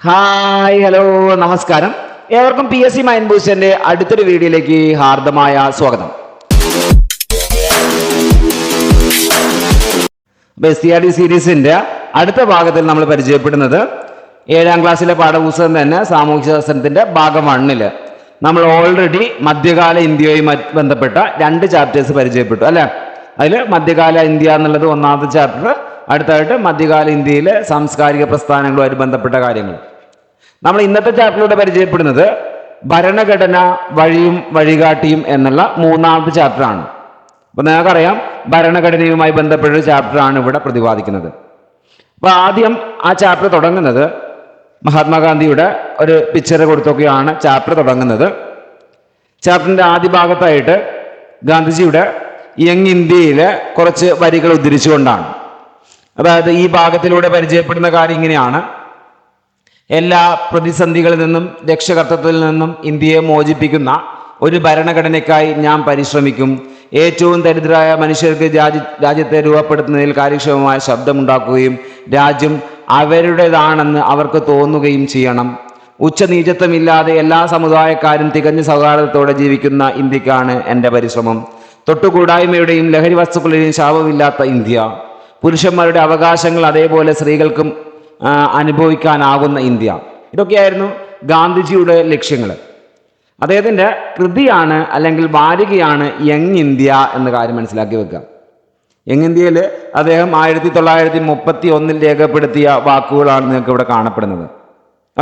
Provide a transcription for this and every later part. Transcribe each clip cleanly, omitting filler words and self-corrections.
Hi hello നമസ്കാരം. ഏവർക്കും PSC mind ബൂസ്റ്ററിന്റെ അടുത്തൊരു വീഡിയോയിലേക്ക് ഹാർദമായ സ്വാഗതം. SCRT സീരീസിന്റെ അടുത്ത ഭാഗത്തിൽ നമ്മൾ പരിചയപ്പെടുന്നത് 7ാം ക്ലാസ്സിലെ പാഠപുസ്തകം തന്നെ സാമൂഹ്യശാസ്ത്രത്തിന്റെ ഭാഗം 1 നമ്മൾ ഓൾറെഡി മധ്യകാല ഇന്ത്യയുമായി ബന്ധപ്പെട്ട 2 ചാപ്റ്റേഴ്സ് പരിചയപ്പെട്ടു അല്ലെ. അതിൽ മധ്യകാല ഇന്ത്യ എന്നുള്ളത് 1ാമത്തെ ചാപ്റ്റർ, അടുത്തായിട്ട് മധ്യകാല ഇന്ത്യയിലെ സാംസ്കാരിക പ്രസ്ഥാനങ്ങളുമായി ബന്ധപ്പെട്ട കാര്യങ്ങൾ. നമ്മൾ ഇന്നത്തെ ചാപ്റ്ററിലൂടെ പരിചയപ്പെടുന്നത് ഭരണഘടന വഴിയും വഴികാട്ടിയും എന്നുള്ള 3ാമത്തെ ചാപ്റ്ററാണ്. അപ്പൊ നിങ്ങൾക്കറിയാം ഭരണഘടനയുമായി ബന്ധപ്പെട്ട ഒരു ചാപ്റ്ററാണ് ഇവിടെ പ്രതിപാദിക്കുന്നത്. അപ്പൊ ആദ്യം ആ ചാപ്റ്റർ തുടങ്ങുന്നത് മഹാത്മാഗാന്ധിയുടെ ഒരു പിക്ചർ കൊടുത്തൊക്കെയാണ് ചാപ്റ്റർ തുടങ്ങുന്നത്. ചാപ്റ്ററിന്റെ ആദ്യ ഭാഗത്തായിട്ട് ഗാന്ധിജിയുടെ യങ് ഇന്ത്യയിലെ കുറച്ച് വരികൾ ഉദ്ധരിച്ചുകൊണ്ടാണ്. അതായത് ഈ ഭാഗത്തിലൂടെ പരിചയപ്പെടുന്ന കാര്യം ഇങ്ങനെയാണ്: എല്ലാ പ്രതിസന്ധികളിൽ നിന്നും രക്ഷകർത്തത്തിൽ നിന്നും ഇന്ത്യയെ മോചിപ്പിക്കുന്ന ഒരു ഭരണഘടനയ്ക്കായി ഞാൻ പരിശ്രമിക്കും. ഏറ്റവും ദരിദ്രരായ മനുഷ്യർക്ക് രാജ്യത്തെ രൂപപ്പെടുത്തുന്നതിൽ കാര്യക്ഷമമായ ശബ്ദമുണ്ടാക്കുകയും രാജ്യം അവരുടേതാണെന്ന് അവർക്ക് തോന്നുകയും ചെയ്യണം. ഉച്ചനീചത്വമില്ലാതെ എല്ലാ സമുദായക്കാരും തികഞ്ഞ സൗഹാർദ്ദത്തോടെ ജീവിക്കുന്ന ഇന്ത്യക്കാണ് എൻ്റെ പരിശ്രമം. തൊട്ടുകൂടായ്മയുടെയും ലഹരി വസ്തുക്കളുടെയും ശാപമില്ലാത്ത ഇന്ത്യ. പുരുഷന്മാരുടെ അവകാശങ്ങൾ അതേപോലെ സ്ത്രീകൾക്കും അനുഭവിക്കാനാകുന്ന ഇന്ത്യ. ഇതൊക്കെയായിരുന്നു ഗാന്ധിജിയുടെ ലക്ഷ്യങ്ങൾ. അദ്ദേഹത്തിൻ്റെ കൃതിയാണ് അല്ലെങ്കിൽ വാരികയാണ് യങ് ഇന്ത്യ എന്ന കാര്യം മനസ്സിലാക്കി വെക്കുക. യങ് ഇന്ത്യയിൽ അദ്ദേഹം 1931 രേഖപ്പെടുത്തിയ വാക്കുകളാണ് നിങ്ങൾക്ക് ഇവിടെ കാണപ്പെടുന്നത്.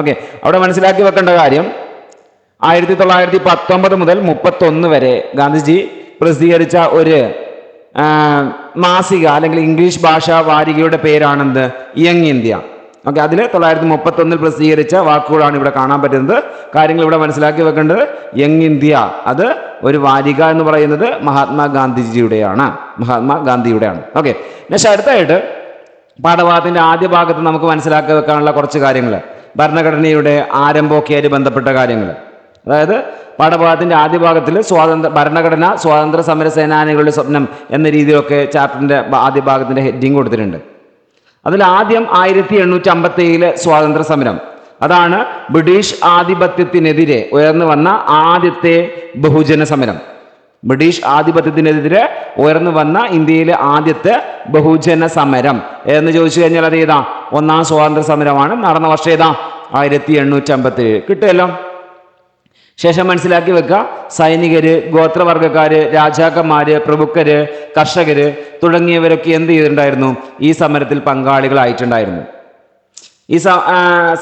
ഓക്കെ, അവിടെ മനസ്സിലാക്കി വെക്കേണ്ട കാര്യം 1919 മുതൽ 31 വരെ ഗാന്ധിജി പ്രസിദ്ധീകരിച്ച ഒരു മാസിക അല്ലെങ്കിൽ ഇംഗ്ലീഷ് ഭാഷാ വാരികയുടെ പേരാണെന്ത്? Young India. ഓക്കെ, അതിൽ 1931 പ്രസിദ്ധീകരിച്ച വാക്കുകളാണ് ഇവിടെ കാണാൻ പറ്റുന്നത്. കാര്യങ്ങൾ ഇവിടെ മനസ്സിലാക്കി വെക്കേണ്ടത് യങ് ഇന്ത്യ അത് ഒരു വാരിക എന്ന് പറയുന്നത് മഹാത്മാഗാന്ധിജിയുടെയാണ്. ഓക്കെ, നെക്സ്റ്റ് അടുത്തായിട്ട് പാഠഭാഗത്തിന്റെ ആദ്യ ഭാഗത്ത് നമുക്ക് മനസ്സിലാക്കി വെക്കാനുള്ള കുറച്ച് കാര്യങ്ങൾ, ഭരണഘടനയുടെ ആരംഭമൊക്കെയായിട്ട് ബന്ധപ്പെട്ട കാര്യങ്ങൾ. അതായത് പാഠഭാഗത്തിന്റെ ആദ്യ ഭാഗത്തിൽ ഭരണഘടന സ്വാതന്ത്ര്യ സമര സേനാനികളുടെ സ്വപ്നം എന്ന രീതിയിലൊക്കെ ചാപ്റ്ററിന്റെ ആദ്യ ഭാഗത്തിന്റെ ഹെഡിങ് കൊടുത്തിട്ടുണ്ട്. അതിൽ ആദ്യം 1857 സ്വാതന്ത്ര്യ സമരം. അതാണ് ബ്രിട്ടീഷ് ആധിപത്യത്തിനെതിരെ ഉയർന്നു വന്ന ആദ്യത്തെ ബഹുജന സമരം. ബ്രിട്ടീഷ് ആധിപത്യത്തിനെതിരെ ഉയർന്നു വന്ന ഇന്ത്യയിലെ ആദ്യത്തെ ബഹുജന സമരം എന്ന് ചോദിച്ചു കഴിഞ്ഞാൽ അത് ഏതാ? 1ാം സ്വാതന്ത്ര്യ സമരമാണ്. നടന്ന വർഷം ഏതാ? 1857. കിട്ടുമല്ലോ. ശേഷം മനസ്സിലാക്കി വെക്കുക, സൈനികര്, ഗോത്രവർഗക്കാര്, രാജാക്കന്മാര്, പ്രഭുക്കര്, കർഷകര് തുടങ്ങിയവരൊക്കെ എന്ത് ചെയ്തിട്ടുണ്ടായിരുന്നു? ഈ സമരത്തിൽ പങ്കാളികളായിട്ടുണ്ടായിരുന്നു. ഈ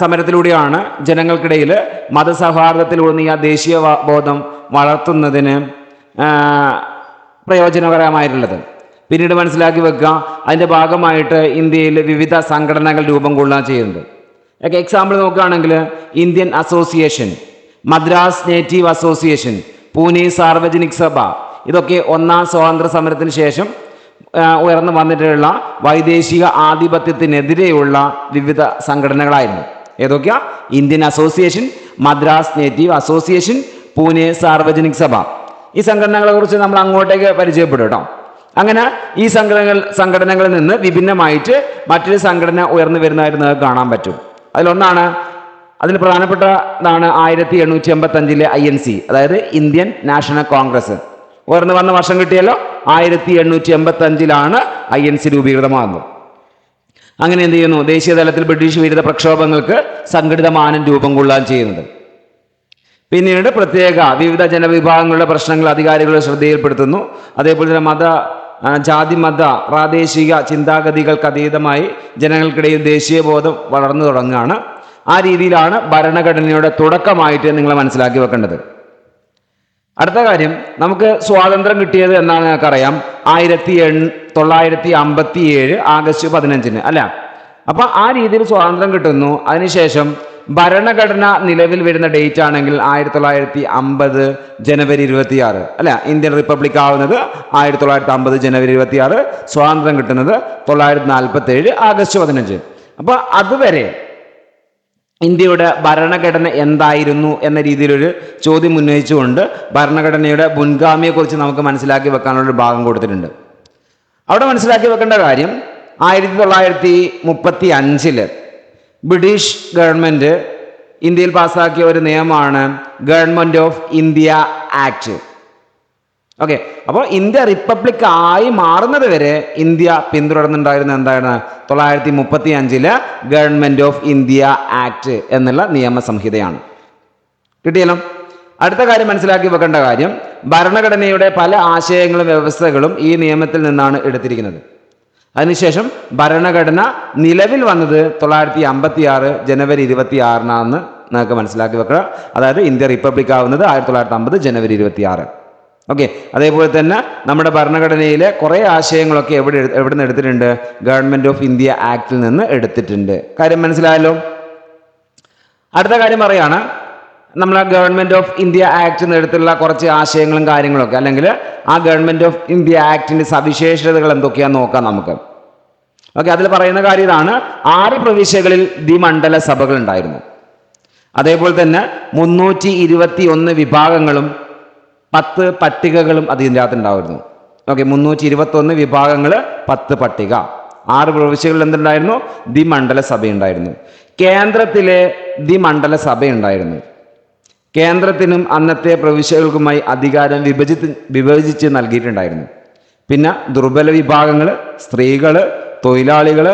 സമരത്തിലൂടെയാണ് ജനങ്ങൾക്കിടയിൽ മതസൗഹാർദ്ദത്തിലൂന്നിയ ദേശീയ ബോധം വളർത്തുന്നതിന് പ്രയോജനകരമായിട്ടുള്ളത്. പിന്നീട് മനസ്സിലാക്കി വെക്കുക, അതിൻ്റെ ഭാഗമായിട്ട് ഇന്ത്യയിൽ വിവിധ സംഘടനകൾ രൂപം കൊള്ളുകയാണ് ചെയ്യുന്നത്. എക്സാമ്പിൾ നോക്കുകയാണെങ്കിൽ Indian association, Madras native association, Pune Sarvajanik സഭ, ഇതൊക്കെ 1ാം സ്വാതന്ത്ര്യ സമരത്തിന് ശേഷം ഉയർന്നു വന്നിട്ടുള്ള വൈദേശിക ആധിപത്യത്തിനെതിരെയുള്ള വിവിധ സംഘടനകളായിരുന്നു. ഏതൊക്കെയാ? Indian association, Madras native association, Pune Sarvajanik സഭ. ഈ സംഘടനകളെ കുറിച്ച് നമ്മൾ അങ്ങോട്ടേക്ക് പരിചയപ്പെടും കേട്ടോ. അങ്ങനെ ഈ സംഘടനകളിൽ നിന്ന് വിഭിന്നമായിട്ട് മറ്റൊരു സംഘടന ഉയർന്നു വരുന്നതായിട്ട് നിങ്ങൾക്ക് കാണാൻ പറ്റും. അതിലൊന്നാണ്, അതിൽ പ്രധാനപ്പെട്ടതാണ് 1885 INC, അതായത് ഇന്ത്യൻ നാഷണൽ കോൺഗ്രസ്. ഉയർന്നു വന്ന വർഷം കിട്ടിയല്ലോ, 1885 INC രൂപീകൃതമാകുന്നു. അങ്ങനെ എന്ത് ചെയ്യുന്നു? ദേശീയ തലത്തിൽ ബ്രിട്ടീഷ് വിരുദ്ധ പ്രക്ഷോഭങ്ങൾക്ക് സംഘടിതമാനം രൂപം കൊള്ളുകയും ചെയ്യുന്നത്. പിന്നീട് വിവിധ ജനവിഭാഗങ്ങളുടെ പ്രശ്നങ്ങൾ അധികാരികളുടെ ശ്രദ്ധയിൽപ്പെടുത്തുന്നു. അതേപോലെ തന്നെ ജാതി മത പ്രാദേശിക ചിന്താഗതികൾക്ക് അതീതമായി ജനങ്ങൾക്കിടയിൽ ദേശീയ ബോധം വളർന്നു തുടങ്ങുകയാണ്. ആ രീതിയിലാണ് ഭരണഘടനയുടെ തുടക്കമായിട്ട് നിങ്ങൾ മനസ്സിലാക്കി വെക്കേണ്ടത്. അടുത്ത കാര്യം, നമുക്ക് സ്വാതന്ത്ര്യം കിട്ടിയത് എന്നാണ് നിങ്ങൾക്കറിയാം 1957 ആഗസ്റ്റ് 15 അല്ല. അപ്പൊ ആ രീതിയിൽ സ്വാതന്ത്ര്യം കിട്ടുന്നു. അതിനുശേഷം ഭരണഘടന നിലവിൽ വരുന്ന ഡേറ്റ് ആണെങ്കിൽ 1950 ജനുവരി 26 അല്ല. ഇന്ത്യൻ റിപ്പബ്ലിക് ആവുന്നത് 1950 ജനുവരി 26, സ്വാതന്ത്ര്യം കിട്ടുന്നത് 1947 ആഗസ്റ്റ് 15. അപ്പൊ അതുവരെ ഇന്ത്യയുടെ ഭരണഘടന എന്തായിരുന്നു എന്ന രീതിയിലൊരു ചോദ്യം ഉന്നയിച്ചുകൊണ്ട് ഭരണഘടനയുടെ മുൻഗാമിയെക്കുറിച്ച് നമുക്ക് മനസ്സിലാക്കി വെക്കാനുള്ളൊരു ഭാഗം കൊടുത്തിട്ടുണ്ട്. അവിടെ മനസ്സിലാക്കി വെക്കേണ്ട കാര്യം 1935 ബ്രിട്ടീഷ് ഗവൺമെൻറ് ഇന്ത്യയിൽ പാസ്സാക്കിയ ഒരു നിയമമാണ് government of India act. Okay, അപ്പോൾ ഇന്ത്യ റിപ്പബ്ലിക് ആയി മാറുന്നത് വരെ ഇന്ത്യ പിന്തുടർന്നുണ്ടായിരുന്ന എന്താണ് 935 ഗവൺമെൻറ് ഓഫ് ഇന്ത്യ ആക്ട് എന്നുള്ള നിയമസംഹിതയാണ്. കിട്ടിയല്ലോ. അടുത്ത കാര്യം മനസ്സിലാക്കി വെക്കേണ്ട കാര്യം, ഭരണഘടനയുടെ പല ആശയങ്ങളും വ്യവസ്ഥകളും ഈ നിയമത്തിൽ നിന്നാണ് എടുത്തിരിക്കുന്നത്. അതിനുശേഷം ഭരണഘടന നിലവിൽ വന്നത് 956 ജനുവരി 26 നിങ്ങൾക്ക് മനസ്സിലാക്കി വെക്കുക. അതായത് ഇന്ത്യ റിപ്പബ്ലിക് ആവുന്നത് 1950 ജനുവരി 26. ഓക്കെ, അതേപോലെ തന്നെ നമ്മുടെ ഭരണഘടനയിലെ കുറേ ആശയങ്ങളൊക്കെ എവിടെ നിന്ന് എടുത്തിട്ടുണ്ട്? ഗവൺമെൻറ് ഓഫ് ഇന്ത്യ ആക്ടിൽ നിന്ന് എടുത്തിട്ടുണ്ട്. കാര്യം മനസ്സിലായല്ലോ. അടുത്ത കാര്യം പറയാണ്, നമ്മൾ ആ ഗവൺമെൻറ് ഓഫ് ഇന്ത്യ ആക്ടിൽ നിന്ന് എടുത്തുള്ള കുറച്ച് ആശയങ്ങളും കാര്യങ്ങളൊക്കെ, അല്ലെങ്കിൽ ആ ഗവൺമെൻറ് ഓഫ് ഇന്ത്യ ആക്ടിൻ്റെ സവിശേഷതകൾ എന്തൊക്കെയാണെന്ന് നോക്കാം നമുക്ക്. ഓക്കെ, അതിൽ പറയുന്ന കാര്യം ഇതാണ്: 6 പ്രവിശ്യകളിൽ ദ്വിമണ്ഡല സഭകൾ ഉണ്ടായിരുന്നു. അതേപോലെ തന്നെ 321 വിഭാഗങ്ങളും 10 പട്ടികകളും അതിൻ്റെ അകത്ത് ഉണ്ടായിരുന്നു. ഓക്കെ, 321 വിഭാഗങ്ങൾ, 10 പട്ടിക. 6 പ്രവിശ്യകളിൽ എന്തുണ്ടായിരുന്നു? ദ്വിമണ്ഡല സഭയുണ്ടായിരുന്നു. കേന്ദ്രത്തിലെ ദ്വിമണ്ഡല സഭയുണ്ടായിരുന്നു. കേന്ദ്രത്തിനും അന്നത്തെ പ്രവിശ്യകൾക്കുമായി അധികാരം വിഭജിച്ച് നൽകിയിട്ടുണ്ടായിരുന്നു. പിന്നെ ദുർബല വിഭാഗങ്ങൾ, സ്ത്രീകൾ, തൊഴിലാളികൾ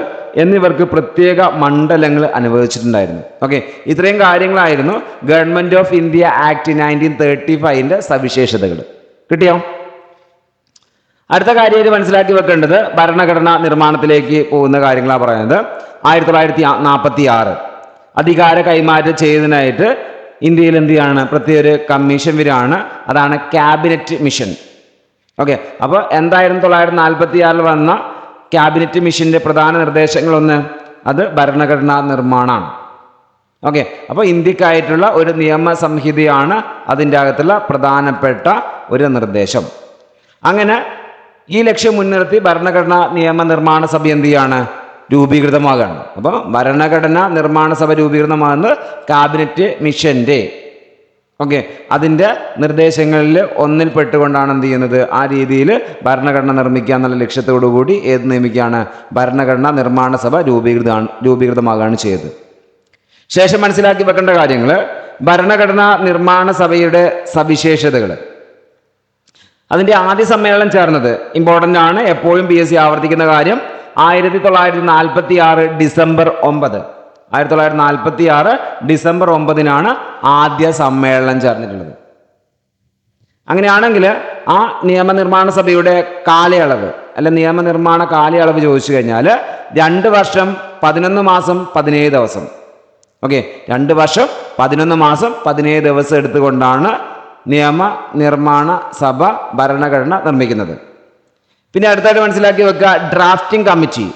എന്നിവർക്ക് പ്രത്യേക മണ്ഡലങ്ങൾ അനുവദിച്ചിട്ടുണ്ടായിരുന്നു. ഓക്കെ, ഇത്രയും കാര്യങ്ങളായിരുന്നു ഗവൺമെൻറ് ഓഫ് ഇന്ത്യ ആക്ട് 1935 സവിശേഷതകൾ. കിട്ടിയോ? അടുത്ത കാര്യം മനസ്സിലാക്കി വെക്കേണ്ടത് ഭരണഘടനാ നിർമ്മാണത്തിലേക്ക് പോകുന്ന കാര്യങ്ങളാണ് പറയുന്നത്. 1946 അധികാര കൈമാറ്റം ചെയ്യുന്നതിനായിട്ട് ഇന്ത്യയിൽ എന്ത് ചെയ്യാണ്? പ്രത്യേക ഒരു കമ്മീഷൻ വരികയാണ്. അതാണ് ക്യാബിനറ്റ് മിഷൻ. ഓക്കെ, അപ്പോൾ എന്തായിരുന്നു 1946 വന്ന ക്യാബിനറ്റ് മിഷന്റെ പ്രധാന നിർദ്ദേശങ്ങളൊന്ന്? അത് ഭരണഘടനാ നിർമ്മാണമാണ്. ഓക്കെ, അപ്പോൾ ഇന്ത്യക്കായിട്ടുള്ള ഒരു നിയമസംഹിതയാണ് അതിൻ്റെ അകത്തുള്ള പ്രധാനപ്പെട്ട ഒരു നിർദ്ദേശം. അങ്ങനെ ഈ ലക്ഷ്യം മുൻനിർത്തി ഭരണഘടനാ നിയമനിർമ്മാണ സഭ എന്ത് ചെയ്യാണ്? രൂപീകൃതമാകുകയാണ്. അപ്പോൾ ഭരണഘടനാ നിർമ്മാണ സഭ രൂപീകൃതമാകുന്നത് ക്യാബിനറ്റ് മിഷന്റെ അതിൻ്റെ നിർദ്ദേശങ്ങളിൽ ഒന്നിൽ പെട്ടുകൊണ്ടാണ് എന്ത് ചെയ്യുന്നത്? ആ രീതിയിൽ ഭരണഘടന നിർമ്മിക്കുക എന്നുള്ള ലക്ഷ്യത്തോടു കൂടി ഏത് നിയമിക്കുകയാണ്? ഭരണഘടനാ നിർമ്മാണ സഭ രൂപീകൃതമാകുകയാണ് ചെയ്തത്. ശേഷം മനസ്സിലാക്കി വെക്കേണ്ട കാര്യങ്ങൾ, ഭരണഘടനാ നിർമ്മാണ സഭയുടെ സവിശേഷതകൾ. അതിൻ്റെ ആദ്യ സമ്മേളനം ചേർന്നത് ഇമ്പോർട്ടൻ്റ് ആണ്, എപ്പോഴും PSC ആവർത്തിക്കുന്ന കാര്യം. 1946 ഡിസംബർ 9. 1946 ഡിസംബർ 9 ആദ്യ സമ്മേളനം ചേർന്നിട്ടുള്ളത്. അങ്ങനെയാണെങ്കിൽ ആ നിയമനിർമ്മാണ സഭയുടെ കാലയളവ് അല്ല നിയമനിർമ്മാണ കാലയളവ് ചോദിച്ചു കഴിഞ്ഞാൽ 2 വർഷം 11 മാസം 17 ദിവസം. ഓക്കെ, 2 വർഷം 11 മാസം 17 ദിവസം എടുത്തുകൊണ്ടാണ് നിയമനിർമ്മാണ സഭ ഭരണഘടന നിർമ്മിക്കുന്നത്. പിന്നെ അടുത്തായിട്ട് മനസ്സിലാക്കി വെക്കുക, ഡ്രാഫ്റ്റിംഗ് കമ്മിറ്റി.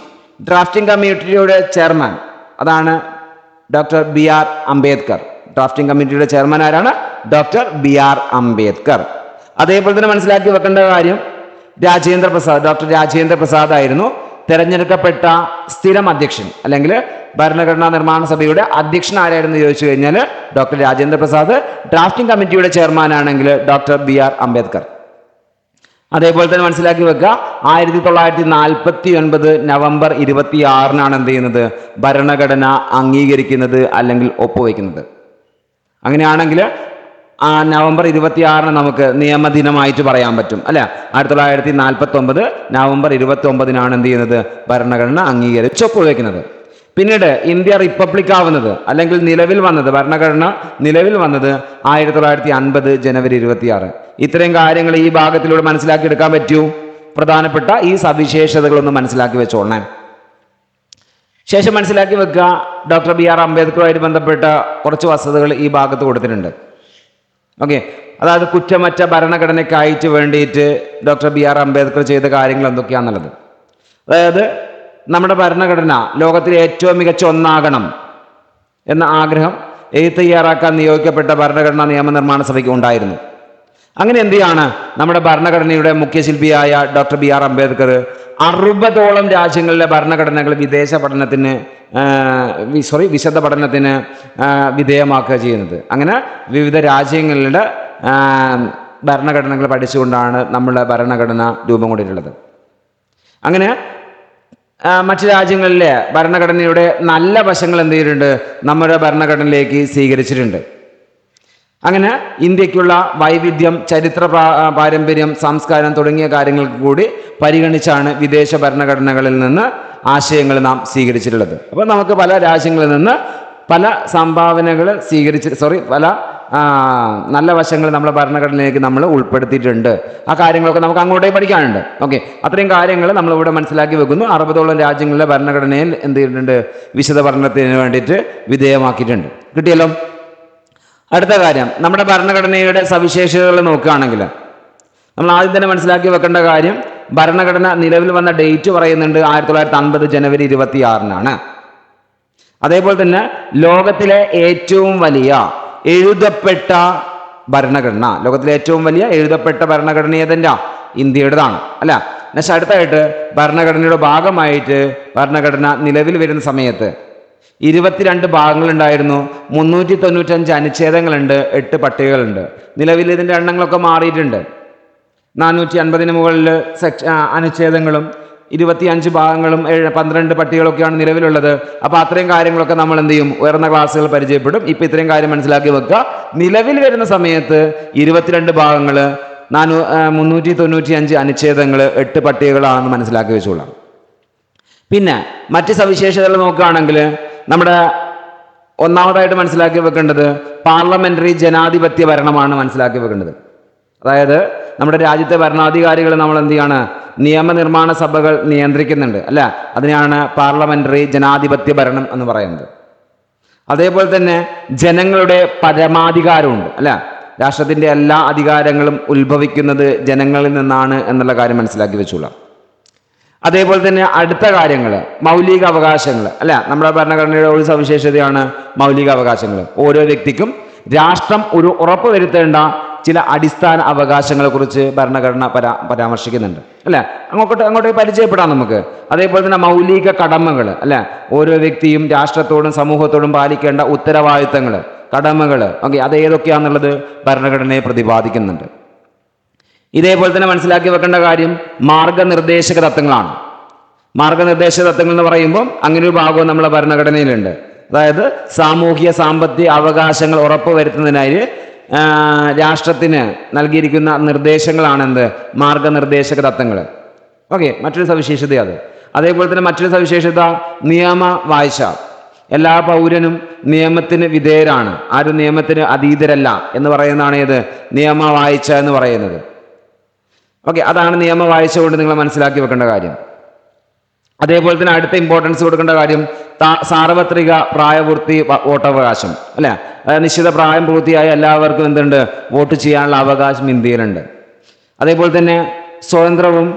ഡ്രാഫ്റ്റിംഗ് കമ്മിറ്റിയുടെ ചെയർമാൻ അതാണ് ഡോക്ടർ BR അംബേദ്കർ. ഡ്രാഫ്റ്റിംഗ് കമ്മിറ്റിയുടെ ചെയർമാൻ ആരാണ്? Doctor BR Ambedkar. അതേപോലെ തന്നെ മനസ്സിലാക്കി വെക്കേണ്ട കാര്യം, ഡോക്ടർ രാജേന്ദ്ര പ്രസാദ് ആയിരുന്നു തെരഞ്ഞെടുക്കപ്പെട്ട സ്ഥിരം അധ്യക്ഷൻ. അല്ലെങ്കിൽ ഭരണഘടനാ നിർമ്മാണ സഭയുടെ അധ്യക്ഷൻ ആരായിരുന്നു ചോദിച്ചു കഴിഞ്ഞാൽ ഡോക്ടർ രാജേന്ദ്ര പ്രസാദ്. ഡ്രാഫ്റ്റിംഗ് കമ്മിറ്റിയുടെ ചെയർമാൻ ആണെങ്കിൽ ഡോക്ടർ BR അംബേദ്കർ. അതേപോലെ തന്നെ മനസ്സിലാക്കി വെക്കുക, 1949 നവംബർ 26 എന്ത് ചെയ്യുന്നത്? ഭരണഘടന അംഗീകരിക്കുന്നത് അല്ലെങ്കിൽ ഒപ്പുവെക്കുന്നത്. അങ്ങനെയാണെങ്കിൽ ആ നവംബർ 26 നമുക്ക് നിയമദിനമായിട്ട് പറയാൻ പറ്റും അല്ലെ? 1949 നവംബർ 29 എന്ത് ചെയ്യുന്നത്? ഭരണഘടന അംഗീകരിച്ച് ഒപ്പുവെക്കുന്നത്. പിന്നീട് ഇന്ത്യ റിപ്പബ്ലിക് ആവുന്നത് അല്ലെങ്കിൽ നിലവിൽ വന്നത്, ഭരണഘടന നിലവിൽ വന്നത് 1950 ജനുവരി 26. ഇത്രയും കാര്യങ്ങൾ ഈ ഭാഗത്തിലൂടെ മനസ്സിലാക്കി എടുക്കാൻ പറ്റൂ. പ്രധാനപ്പെട്ട ഈ സവിശേഷതകളൊന്ന് മനസ്സിലാക്കി വെച്ചോളണേ. ശേഷം മനസ്സിലാക്കി വെക്കുക, ഡോക്ടർ BR അംബേദ്കറുമായിട്ട് ബന്ധപ്പെട്ട കുറച്ച് വസ്തുതകൾ ഈ ഭാഗത്ത് കൊടുത്തിട്ടുണ്ട്. ഓക്കെ, അതായത് കുറ്റമറ്റ ഭരണഘടനയ്ക്കായിട്ട് വേണ്ടിയിട്ട് ഡോക്ടർ BR അംബേദ്കർ ചെയ്ത കാര്യങ്ങൾ എന്തൊക്കെയാണെന്നുള്ളത്. അതായത് നമ്മുടെ ഭരണഘടന ലോകത്തിലെ ഏറ്റവും മികച്ച ഒന്നാകണം എന്ന ആഗ്രഹം തയ്യാറാക്കാൻ നിയോഗിക്കപ്പെട്ട ഭരണഘടനാ നിയമനിർമ്മാണ സഭയ്ക്ക് ഉണ്ടായിരുന്നു. അങ്ങനെ എന്ത് ചെയ്യാണ്? നമ്മുടെ ഭരണഘടനയുടെ മുഖ്യശില്പിയായ ഡോക്ടർ BR അംബേദ്കർ 60ഓളം രാജ്യങ്ങളിലെ ഭരണഘടനകൾ വിശദ പഠനത്തിന് വിധേയമാക്കുക ചെയ്യുന്നത്. അങ്ങനെ വിവിധ രാജ്യങ്ങളുടെ ഭരണഘടനകൾ പഠിച്ചുകൊണ്ടാണ് നമ്മളുടെ ഭരണഘടന രൂപം കൊണ്ടിട്ടുള്ളത്. അങ്ങനെ മറ്റു രാജ്യങ്ങളിലെ ഭരണഘടനയുടെ നല്ല വശങ്ങൾ എന്ത് ചെയ്തിട്ടുണ്ട്, നമ്മുടെ ഭരണഘടനയിലേക്ക് സ്വീകരിച്ചിട്ടുണ്ട്. അങ്ങനെ ഇന്ത്യക്കുള്ള വൈവിധ്യം, ചരിത്ര പാരമ്പര്യം, സംസ്കാരം തുടങ്ങിയ കാര്യങ്ങൾക്ക് കൂടി പരിഗണിച്ചാണ് വിദേശ ഭരണഘടനകളിൽ നിന്ന് ആശയങ്ങൾ നാം സ്വീകരിച്ചിട്ടുള്ളത്. അപ്പോൾ നമുക്ക് പല രാജ്യങ്ങളിൽ നിന്ന് പല സംഭാവനകൾ പല നല്ല വശങ്ങൾ നമ്മുടെ ഭരണഘടനയിലേക്ക് നമ്മൾ ഉൾപ്പെടുത്തിയിട്ടുണ്ട്. ആ കാര്യങ്ങളൊക്കെ നമുക്ക് അങ്ങോട്ടേ പഠിക്കാനുണ്ട്. ഓക്കെ, അത്രയും കാര്യങ്ങൾ നമ്മളിവിടെ മനസ്സിലാക്കി വെക്കുന്നു. 60ഓളം രാജ്യങ്ങളിലെ ഭരണഘടനയിൽ എന്ത് ചെയ്തിട്ടുണ്ട്, വിശദ പഠനത്തിന് വേണ്ടിയിട്ട് വിധേയമാക്കിയിട്ടുണ്ട്. കിട്ടിയല്ലോ. അടുത്ത കാര്യം, നമ്മുടെ ഭരണഘടനയുടെ സവിശേഷതകൾ നോക്കുകയാണെങ്കിൽ നമ്മൾ ആദ്യം തന്നെ മനസ്സിലാക്കി വെക്കേണ്ട കാര്യം, ഭരണഘടന നിലവിൽ വന്ന ഡേറ്റ് പറയുന്നുണ്ട് 1950 ജനുവരി 26-നാണ്. അതേപോലെ തന്നെ ലോകത്തിലെ ഏറ്റവും വലിയ എഴുതപ്പെട്ട ഭരണഘടന, ലോകത്തിലെ ഏറ്റവും വലിയ എഴുതപ്പെട്ട ഭരണഘടന ഏതെല്ലാം, ഇന്ത്യയുടേതാണ് അല്ല. പക്ഷെ അടുത്തായിട്ട് ഭരണഘടനയുടെ ഭാഗമായിട്ട് ഭരണഘടന നിലവിൽ വരുന്ന സമയത്ത് 22 ഭാഗങ്ങളുണ്ടായിരുന്നു, 395 അനുച്ഛേദങ്ങളുണ്ട്, 8 പട്ടികകളുണ്ട്. നിലവിൽ ഇതിൻ്റെ എണ്ണങ്ങളൊക്കെ മാറിയിട്ടുണ്ട്. 450 മുകളിൽ അനുച്ഛേദങ്ങളും 25 ഭാഗങ്ങളും 12 പട്ടികളൊക്കെയാണ് നിലവിലുള്ളത്. അപ്പോൾ അത്രയും കാര്യങ്ങളൊക്കെ നമ്മൾ എന്ത് ചെയ്യും, ഉയർന്ന ക്ലാസ്സുകൾ പരിചയപ്പെടും. ഇപ്പം ഇത്രയും കാര്യം മനസ്സിലാക്കി വെക്കുക. നിലവിൽ വരുന്ന സമയത്ത് 22 ഭാഗങ്ങൾ, 395 അനുച്ഛേദങ്ങൾ, 8 പട്ടികകളാണെന്ന് മനസ്സിലാക്കി വെച്ചോളാം. പിന്നെ മറ്റ് സവിശേഷതകൾ നോക്കുകയാണെങ്കിൽ നമ്മുടെ ഒന്നാമതായിട്ട് മനസ്സിലാക്കി വെക്കേണ്ടത് പാർലമെന്ററി ജനാധിപത്യ ഭരണമാണ് മനസ്സിലാക്കി വെക്കേണ്ടത്. അതായത് നമ്മുടെ രാജ്യത്തെ ഭരണാധികാരികൾ നമ്മൾ എന്ത് ചെയ്യാണ്, നിയമനിർമ്മാണ സഭകൾ നിയന്ത്രിക്കുന്നുണ്ട് അല്ല, അതിനെയാണ് പാർലമെന്ററി ജനാധിപത്യ ഭരണം എന്ന് പറയുന്നത്. അതേപോലെ തന്നെ ജനങ്ങളുടെ പരമാധികാരമുണ്ട് അല്ല, രാഷ്ട്രത്തിന്റെ എല്ലാ അധികാരങ്ങളും ഉത്ഭവിക്കുന്നത് ജനങ്ങളിൽ നിന്നാണ് എന്നുള്ള കാര്യം മനസ്സിലാക്കി വെച്ചോളാം. അതേപോലെ തന്നെ അടുത്ത കാര്യങ്ങൾ മൗലിക അവകാശങ്ങൾ അല്ല, നമ്മുടെ ഭരണഘടനയുടെ ഒരു സവിശേഷതയാണ് മൗലിക അവകാശങ്ങൾ. ഓരോ വ്യക്തിക്കും രാഷ്ട്രം ഒരു ഉറപ്പ് വരുത്തേണ്ട ചില അടിസ്ഥാന അവകാശങ്ങളെ കുറിച്ച് ഭരണഘടന പരാമർശിക്കുന്നുണ്ട് അല്ലെ. അങ്ങോട്ട് പരിചയപ്പെടാം നമുക്ക്. അതേപോലെ തന്നെ മൗലിക കടമകൾ അല്ലെ, ഓരോ വ്യക്തിയും രാഷ്ട്രത്തോടും സമൂഹത്തോടും പാലിക്കേണ്ട ഉത്തരവാദിത്തങ്ങൾ, കടമകൾ, ഓക്കെ, അത് ഏതൊക്കെയാണെന്നുള്ളത് ഭരണഘടനയെ പ്രതിപാദിക്കുന്നുണ്ട്. ഇതേപോലെ തന്നെ മനസ്സിലാക്കി വെക്കേണ്ട കാര്യം മാർഗനിർദ്ദേശക തത്വങ്ങളാണ്. മാർഗനിർദ്ദേശക തത്വങ്ങൾ എന്ന് പറയുമ്പോൾ അങ്ങനെ ഒരു ഭാഗവും നമ്മളെ ഭരണഘടനയിലുണ്ട്. അതായത് സാമൂഹിക സാമ്പത്തിക അവകാശങ്ങൾ ഉറപ്പുവരുത്തുന്നതിനായി രാഷ്ട്രത്തിന് നൽകിയിരിക്കുന്ന നിർദ്ദേശങ്ങളാണ് എന്ത്, മാർഗനിർദ്ദേശക തത്വങ്ങൾ. ഓക്കെ, മറ്റൊരു സവിശേഷത അത്. അതേപോലെ തന്നെ മറ്റൊരു സവിശേഷത നിയമ വാഴ്ച. എല്ലാ പൗരനും നിയമത്തിന് വിധേയരാണ്, ആരും നിയമത്തിന് അതീതരല്ല എന്ന് പറയുന്നതാണ് ഏത്, നിയമ വാഴ്ച എന്ന് പറയുന്നത്. ഓക്കെ, അതാണ് നിയമ വാഴ്ച കൊണ്ട് നിങ്ങൾ മനസ്സിലാക്കി വെക്കേണ്ട കാര്യം. അതേപോലെ തന്നെ അടുത്ത ഇമ്പോർട്ടൻസ് കൊടുക്കേണ്ട കാര്യം സാർവത്രിക പ്രായപൂർത്തി വോട്ടവകാശം അല്ലെ. നിശ്ചിത പ്രായം പൂർത്തിയായ എല്ലാവർക്കും എന്തുണ്ട്, വോട്ട് ചെയ്യാനുള്ള അവകാശം ഇന്ത്യയിലുണ്ട്. അതേപോലെ തന്നെ സ്വതന്ത്രവും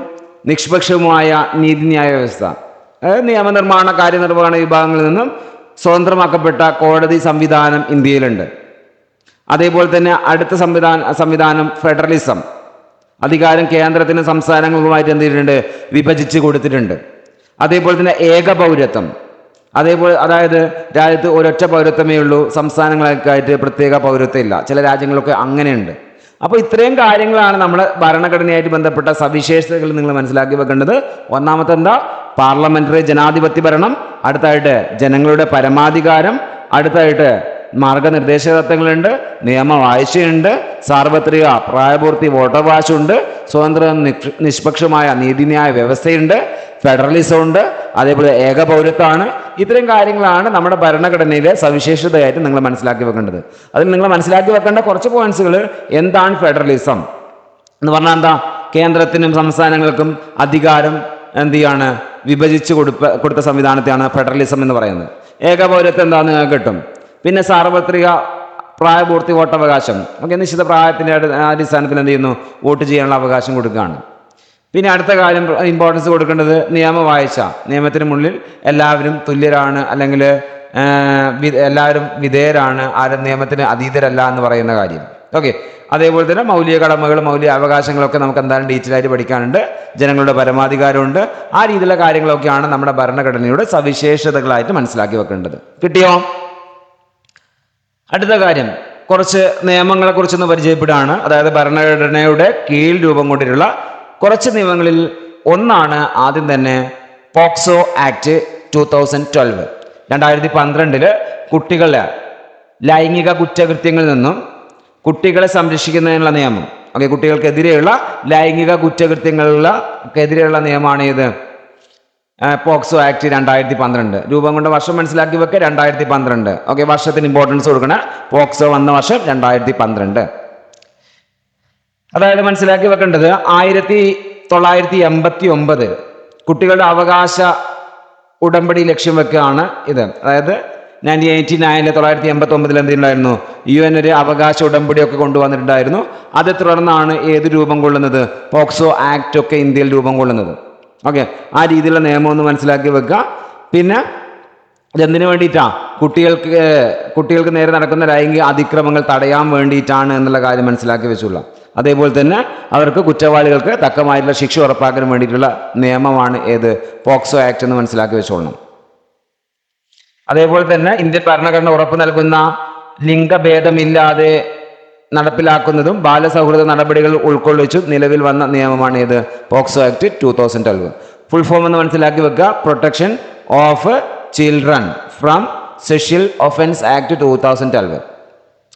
നിഷ്പക്ഷവുമായ നീതിന്യായ വ്യവസ്ഥ, അതായത് നിയമനിർമ്മാണ കാര്യനിർവഹണ വിഭാഗങ്ങളിൽ നിന്നും സ്വതന്ത്രമാക്കപ്പെട്ട കോടതി സംവിധാനം ഇന്ത്യയിലുണ്ട്. അതേപോലെ തന്നെ അടുത്ത സംവിധാനം ഫെഡറലിസം, അധികാരം കേന്ദ്രത്തിനും സംസ്ഥാനങ്ങളുമായിട്ട് എന്ത് ചെയ്തിട്ടുണ്ട്, വിഭജിച്ച് കൊടുത്തിട്ടുണ്ട്. അതേപോലെ തന്നെ ഏകപൗരത്വം, അതായത് രാജ്യത്ത് ഒരൊറ്റ പൗരത്വമേ ഉള്ളൂ, സംസ്ഥാനങ്ങൾക്കായിട്ട് പ്രത്യേക പൗരത്വം ഇല്ല. ചില രാജ്യങ്ങളൊക്കെ അങ്ങനെയുണ്ട്. അപ്പോൾ ഇത്രയും കാര്യങ്ങളാണ് നമ്മുടെ ഭരണഘടനയായിട്ട് ബന്ധപ്പെട്ട സവിശേഷതകൾ നിങ്ങൾ മനസ്സിലാക്കി വെക്കേണ്ടത്. ഒന്നാമത്തെ എന്താ, പാർലമെന്ററി ജനാധിപത്യ ഭരണം. അടുത്തായിട്ട് ജനങ്ങളുടെ പരമാധികാരം. അടുത്തായിട്ട് മാർഗനിർദ്ദേശക തത്വങ്ങളുണ്ട്, നിയമവാഴ്ചയുണ്ട്, സാർവത്രിക പ്രായപൂർത്തി വോട്ടവകാശമുണ്ട്, സ്വതന്ത്ര നിഷ്പക്ഷമായ നീതിന്യായ വ്യവസ്ഥയുണ്ട്, ഫെഡറലിസം ഉണ്ട്, അതേപോലെ ഏകപൗരത്വമാണ്. ഇത്രയും കാര്യങ്ങളാണ് നമ്മുടെ ഭരണഘടനയിലെ സവിശേഷതയായിട്ട് നിങ്ങൾ മനസ്സിലാക്കി വെക്കേണ്ടത്. അതിൽ നിങ്ങൾ മനസ്സിലാക്കി വെക്കേണ്ട കുറച്ച് പോയിന്റ്സുകൾ. എന്താണ് ഫെഡറലിസം എന്ന് പറഞ്ഞാൽ എന്താ, കേന്ദ്രത്തിനും സംസ്ഥാനങ്ങൾക്കും അധികാരം എന്ത് ചെയ്യാണ്, വിഭജിച്ച് കൊടുത്ത സംവിധാനത്തെയാണ് ഫെഡറലിസം എന്ന് പറയുന്നത്. ഏകപൗരത്വം എന്താണെന്ന് നിങ്ങൾക്ക് കിട്ടും. പിന്നെ സാർവത്രിക പ്രായപൂർത്തി വോട്ടവകാശം, ഓക്കെ, നിശ്ചിത പ്രായത്തിൻ്റെ അടിസ്ഥാനത്തിൽ എന്ത് ചെയ്യുന്നു, വോട്ട് ചെയ്യാനുള്ള അവകാശം കൊടുക്കുകയാണ്. പിന്നെ അടുത്ത കാര്യം ഇമ്പോർട്ടൻസ് കൊടുക്കേണ്ടത് നിയമവാഴ്ച. നിയമത്തിന് മുന്നിൽ എല്ലാവരും തുല്യരാണ്, അല്ലെങ്കിൽ എല്ലാവരും വിധേയരാണ്, ആരും നിയമത്തിന് അതീതരല്ല എന്ന് പറയുന്ന കാര്യം. ഓക്കെ, അതേപോലെ തന്നെ മൗലിക കടമകൾ, മൗലിക അവകാശങ്ങളൊക്കെ നമുക്ക് എന്തായാലും ഡീറ്റെയിൽ ആയിട്ട് പഠിക്കാനുണ്ട്. ജനങ്ങളുടെ പരമാധികാരമുണ്ട്. ആ രീതിയിലുള്ള കാര്യങ്ങളൊക്കെയാണ് നമ്മുടെ ഭരണഘടനയുടെ സവിശേഷതകളായിട്ട് മനസ്സിലാക്കി വെക്കേണ്ടത്. കിട്ടിയോ? അടുത്ത കാര്യം കുറച്ച് നിയമങ്ങളെ കുറിച്ചൊന്ന് പരിചയപ്പെടുകയാണ്. അതായത് ഭരണഘടനയുടെ കീഴിൽ രൂപം കൊണ്ടിട്ടുള്ള കുറച്ച് നിയമങ്ങളിൽ ഒന്നാണ് ആദ്യം തന്നെ പോക്സോ ആക്ട് 2012. 2012 കുട്ടികളെ ലൈംഗിക കുറ്റകൃത്യങ്ങളിൽ നിന്നും കുട്ടികളെ സംരക്ഷിക്കുന്നതിനുള്ള നിയമം. ഓക്കെ, കുട്ടികൾക്കെതിരെയുള്ള ലൈംഗിക കുറ്റകൃത്യങ്ങൾക്കെതിരെയുള്ള നിയമമാണ് ഇത് പോക്സോ ആക്ട് 2012. രൂപം കൊണ്ട വർഷം മനസ്സിലാക്കി വെക്കുക, 2012. ഓക്കെ, വർഷത്തിന് ഇമ്പോർട്ടൻസ് കൊടുക്കണം. പോക്സോ വന്ന വർഷം 2012. അതായത് മനസ്സിലാക്കി വെക്കേണ്ടത് 1989 കുട്ടികളുടെ അവകാശ ഉടമ്പടി ലക്ഷ്യം വെക്കുകയാണ് ഇത്. അതായത് 1989 എന്തുണ്ടായിരുന്നു? UN ഒരു അവകാശ ഉടമ്പടിയൊക്കെ കൊണ്ടുവന്നിട്ടുണ്ടായിരുന്നു. അത് തുടർന്നാണ് ഏത് രൂപം കൊള്ളുന്നത്? പോക്സോ ആക്ട് ഒക്കെ ഇന്ത്യയിൽ രൂപം കൊള്ളുന്നത്. ഓക്കെ, ആ രീതിയിലുള്ള നിയമം ഒന്ന് മനസ്സിലാക്കി വെക്കുക. പിന്നെ ഇതെന്തിനു വേണ്ടിയിട്ടാ? കുട്ടികൾക്ക് നേരെ നടക്കുന്ന ലൈംഗിക അതിക്രമങ്ങൾ തടയാൻ വേണ്ടിയിട്ടാണ് എന്നുള്ള കാര്യം മനസ്സിലാക്കി വെച്ചുള്ള. അതേപോലെ തന്നെ അവർക്ക് കുറ്റവാളികൾക്ക് തക്കമായിട്ടുള്ള ശിക്ഷ ഉറപ്പാക്കാൻ വേണ്ടിയിട്ടുള്ള നിയമമാണ് ഏത്? പോക്സോ ആക്ട് എന്ന് മനസ്സിലാക്കി വെച്ചോളണം. അതേപോലെ തന്നെ ഇന്ത്യൻ ഭരണഘടന ഉറപ്പു നൽകുന്ന ലിംഗഭേദമില്ലാതെ നടപ്പിലാക്കുന്നതും ബാലസൗഹൃദ നടപടികൾ ഉൾക്കൊള്ളിച്ചും നിലവിൽ വന്ന നിയമമാണ് ഏത്? POCSO act 2012. ഫുൾ ഫോം എന്ന് മനസ്സിലാക്കി വെക്കുക, protection of children from sexual offence act 2012.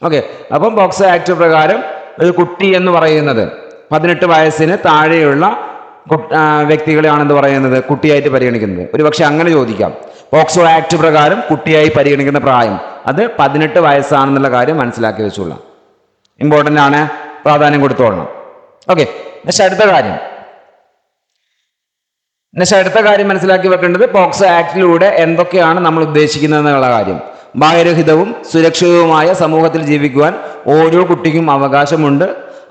Okay, അപ്പം പോക്സോ ആക്ട് പ്രകാരം ഒരു കുട്ടി എന്ന് പറയുന്നത് 18 വയസ്സിന് താഴെയുള്ള വ്യക്തികളെയാണെന്ന് പറയുന്നത് കുട്ടിയായിട്ട് പരിഗണിക്കുന്നത്. ഒരു പക്ഷെ അങ്ങനെ ചോദിക്കാം, പോക്സോ ആക്ട് പ്രകാരം കുട്ടിയായി പരിഗണിക്കുന്ന പ്രായം അത് 18 വയസ്സാണെന്നുള്ള കാര്യം മനസ്സിലാക്കി വെച്ചുള്ള. ഇമ്പോർട്ടൻ്റ് ആണ്, പ്രാധാന്യം കൊടുത്തോളണം. ഓക്കെ, അടുത്ത കാര്യം മനസ്സിലാക്കി വെക്കേണ്ടത് പോക്സോ ആക്ടിലൂടെ എന്തൊക്കെയാണ് നമ്മൾ ഉദ്ദേശിക്കുന്നത് എന്നുള്ള കാര്യം. ഭയരഹിതവും സുരക്ഷിതവുമായ സമൂഹത്തിൽ ജീവിക്കുവാൻ ഓരോ കുട്ടിക്കും അവകാശമുണ്ട്.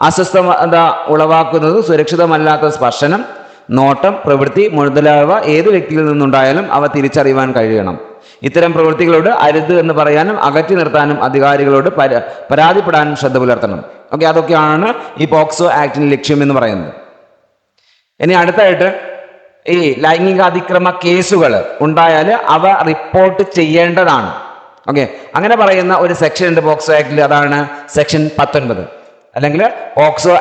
അസ്വസ്ഥത ഉളവാക്കുന്നത് സുരക്ഷിതമല്ലാത്ത സ്പർശനം, നോട്ടം, പ്രവൃത്തി മുതലായവ ഏത് വ്യക്തിയിൽ നിന്നുണ്ടായാലും അവ തിരിച്ചറിയുവാൻ കഴിയണം. ഇത്തരം പ്രവൃത്തികളോട് അരുത് എന്ന് പറയാനും അകറ്റി നിർത്താനും അധികാരികളോട് പരാതിപ്പെടാനും ശ്രദ്ധ പുലർത്തണം. ഓക്കെ, അതൊക്കെയാണ് ഈ പോക്സോ ആക്ടിന്റെ ലക്ഷ്യം എന്ന് പറയുന്നത്. ഇനി അടുത്തായിട്ട് ഈ ലൈംഗിക അതിക്രമ കേസുകൾ ഉണ്ടായാൽ അവ റിപ്പോർട്ട് ചെയ്യേണ്ടതാണ്. ഓക്കെ, അങ്ങനെ പറയുന്ന ഒരു സെക്ഷൻ ഉണ്ട് പോക്സോ ആക്ടിൽ, അതാണ് സെക്ഷൻ 19. അല്ലെങ്കിൽ പോക്സോ